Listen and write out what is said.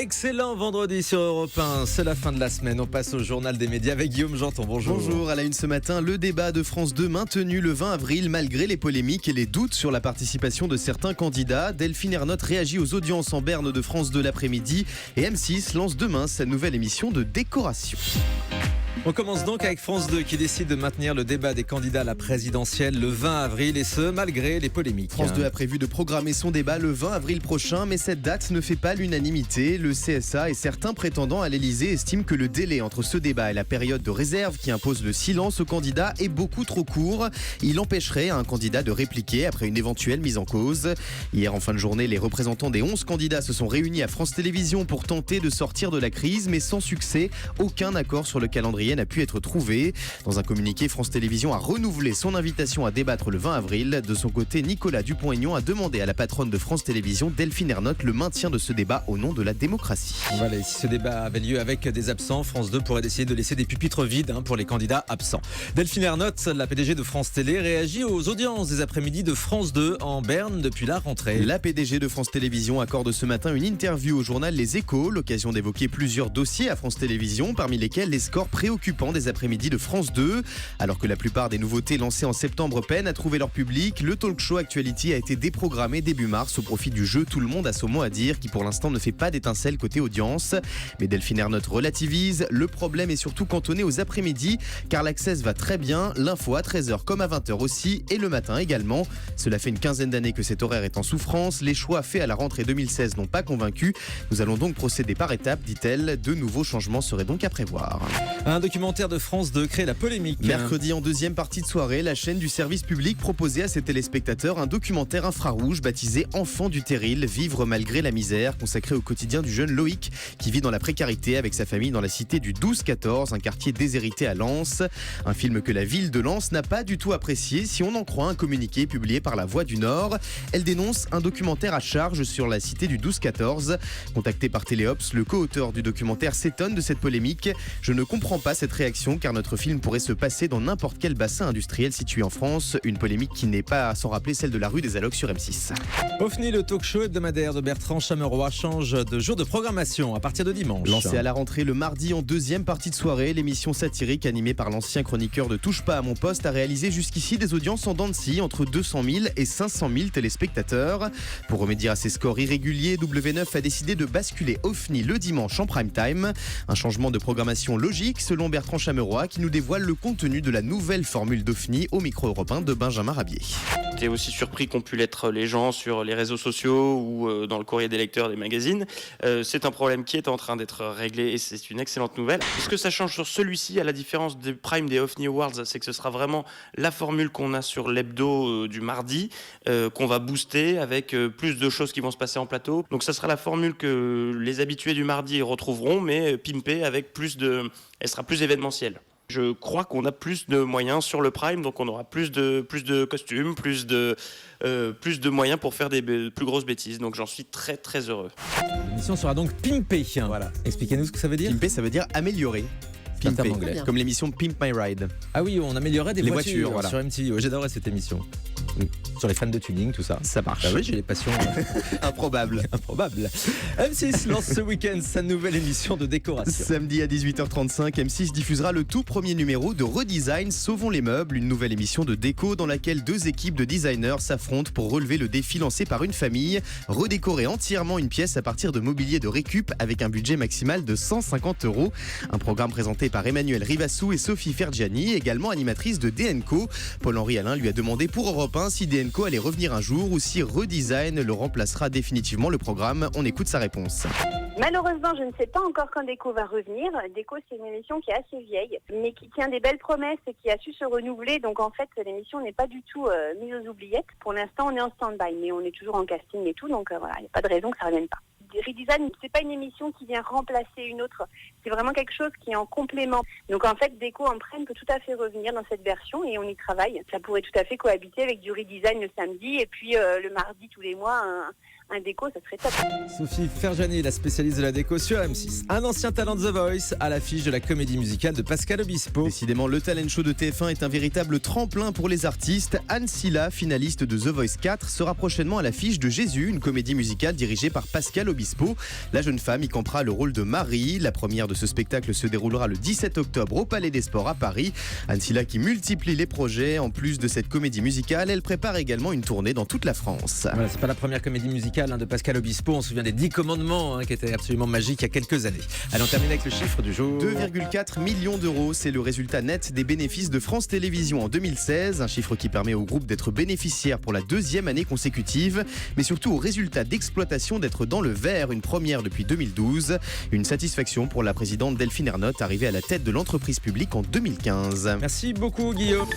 Excellent vendredi sur Europe 1, c'est la fin de la semaine. On passe au journal des médias avec Guillaume Janton. Bonjour. Bonjour, à la une ce matin, le débat de France 2 maintenu le 20 avril malgré les polémiques et les doutes sur la participation de certains candidats. Delphine Ernotte réagit aux audiences en berne de France 2 l'après-midi et M6 lance demain sa nouvelle émission de décoration. On commence donc avec France 2 qui décide de maintenir le débat des candidats à la présidentielle le 20 avril et ce, malgré les polémiques. France 2 a prévu de programmer son débat le 20 avril prochain, mais cette date ne fait pas l'unanimité. Le CSA et certains prétendants à l'Elysée estiment que le délai entre ce débat et la période de réserve qui impose le silence aux candidats est beaucoup trop court. Il empêcherait un candidat de répliquer après une éventuelle mise en cause. Hier, en fin de journée, les représentants des 11 candidats se sont réunis à France Télévisions pour tenter de sortir de la crise, mais sans succès. Aucun accord sur le calendrier n'a pu être trouvé. Dans un communiqué, France Télévisions a renouvelé son invitation à débattre le 20 avril. De son côté, Nicolas Dupont-Aignan a demandé à la patronne de France Télévisions, Delphine Ernotte, le maintien de ce débat au nom de la démocratie. Voilà, et si ce débat avait lieu avec des absents, France 2 pourrait décider de laisser des pupitres vides pour les candidats absents. Delphine Ernotte, la PDG de France Télé, réagit aux audiences des après-midi de France 2 en berne depuis la rentrée. La PDG de France Télévisions accorde ce matin une interview au journal Les Échos, l'occasion d'évoquer plusieurs dossiers à France Télévisions, parmi lesquels les scores préoccupants des après-midi de France 2. Alors que la plupart des nouveautés lancées en septembre peinent à trouver leur public, le talk show Actuality a été déprogrammé début mars au profit du jeu Tout le monde a son mot à dire qui pour l'instant ne fait pas d'étincelle côté audience. Mais Delphine Ernotte relativise, le problème est surtout cantonné aux après-midi car l'Access va très bien, l'info à 13h comme à 20h aussi et le matin également. Cela fait une quinzaine d'années que cet horaire est en souffrance, les choix faits à la rentrée 2016 n'ont pas convaincu. Nous allons donc procéder par étapes, dit-elle, de nouveaux changements seraient donc à prévoir. Un documentaire de France 2 crée la polémique. Mercredi, en deuxième partie de soirée, la chaîne du service public proposait à ses téléspectateurs un documentaire infrarouge baptisé Enfants du Terril, vivre malgré la misère, consacré au quotidien du jeune Loïc qui vit dans la précarité avec sa famille dans la cité du 12-14, un quartier déshérité à Lens. Un film que la ville de Lens n'a pas du tout apprécié si on en croit un communiqué publié par La Voix du Nord. Elle dénonce un documentaire à charge sur la cité du 12-14. Contacté par Téléops, le co-auteur du documentaire s'étonne de cette polémique. Je ne comprends pas cette réaction car notre film pourrait se passer dans n'importe quel bassin industriel situé en France. Une polémique qui n'est pas sans rappeler celle de la rue des Allocs sur M6. OFNI, le talk show hebdomadaire de Bertrand Chameroy, change de jour de programmation à partir de dimanche. Lancé à la rentrée le mardi en deuxième partie de soirée, l'émission satirique animée par l'ancien chroniqueur de Touche pas à mon poste a réalisé jusqu'ici des audiences en dents de scie entre 200 000 et 500 000 téléspectateurs. Pour remédier à ces scores irréguliers, W9 a décidé de basculer OFNI le dimanche en prime time. Un changement de programmation logique selon Bertrand Chameroy qui nous dévoile le contenu de la nouvelle formule d'OFNI au micro européen de Benjamin Rabier. J'étais aussi surpris qu'ont pu l'être les gens sur les réseaux sociaux ou dans le courrier des lecteurs des magazines. C'est un problème qui est en train d'être réglé et c'est une excellente nouvelle. Ce que ça change sur celui-ci, à la différence du Prime des OFNI Awards, c'est que ce sera vraiment la formule qu'on a sur l'hebdo du mardi, qu'on va booster avec plus de choses qui vont se passer en plateau. Donc ça sera la formule que les habitués du mardi retrouveront, mais pimpée avec elle sera plus événementielle. Je crois qu'on a plus de moyens sur le Prime, donc on aura plus de costumes, plus de moyens pour faire des plus grosses bêtises. Donc j'en suis très très heureux. L'émission sera donc pimpée. Voilà. Expliquez-nous ce que ça veut dire. Pimpé, ça veut dire améliorer. C'est un terme Pimpé, anglais. comme l'émission Pimp My Ride. Ah oui, on améliorait des Les voitures, voitures, voilà. sur MTV. Ouais, j'adorais cette émission. Sur les fans de tuning, tout ça. Ça marche. Ah oui, j'ai les passions Improbable. improbables. M6 lance ce week-end sa nouvelle émission de décoration. Samedi à 18h35, M6 diffusera le tout premier numéro de Redesign Sauvons les meubles, une nouvelle émission de déco dans laquelle deux équipes de designers s'affrontent pour relever le défi lancé par une famille, redécorer entièrement une pièce à partir de mobilier de récup avec un budget maximal de 150 €. Un programme présenté par Emmanuel Rivassou et Sophie Fergiani, également animatrice de DNCO. Paul-Henri Alain lui a demandé pour Europe 1 si DNCO allait revenir un jour ou si Redesign le remplacera définitivement le programme. On écoute sa réponse. Malheureusement, je ne sais pas encore quand Déco va revenir. Déco, c'est une émission qui est assez vieille, mais qui tient des belles promesses et qui a su se renouveler. Donc en fait, l'émission n'est pas du tout mise aux oubliettes. Pour l'instant, on est en stand-by, mais on est toujours en casting et tout. Donc voilà, il n'y a pas de raison que ça ne revienne pas. Redesign, c'est pas une émission qui vient remplacer une autre. C'est vraiment quelque chose qui est en complément. Donc en fait, Déco en Prime peut tout à fait revenir dans cette version et on y travaille. Ça pourrait tout à fait cohabiter avec du Redesign le samedi et puis le mardi tous les mois un déco, ça serait top. Sophie Ferjani, la spécialiste de la déco sur M6. Un ancien talent de The Voice à l'affiche de la comédie musicale de Pascal Obispo. Décidément, le talent show de TF1 est un véritable tremplin pour les artistes. Anne Silla, finaliste de The Voice 4, sera prochainement à l'affiche de Jésus, une comédie musicale dirigée par Pascal Obispo. La jeune femme y campera le rôle de Marie. La première de ce spectacle se déroulera le 17 octobre au Palais des Sports à Paris. Anne Silla qui multiplie les projets. En plus de cette comédie musicale, elle prépare également une tournée dans toute la France. Voilà, c'est pas la première comédie musicale de Pascal Obispo. On se souvient des 10 commandements qui étaient absolument magiques il y a quelques années. Allez, on termine avec le chiffre du jour. 2,4 millions d'euros, c'est le résultat net des bénéfices de France Télévisions en 2016. Un chiffre qui permet au groupe d'être bénéficiaire pour la deuxième année consécutive, mais surtout au résultat d'exploitation d'être dans le vert, une première depuis 2012. Une satisfaction pour la présidente Delphine Ernotte, arrivée à la tête de l'entreprise publique en 2015. Merci beaucoup Guillaume.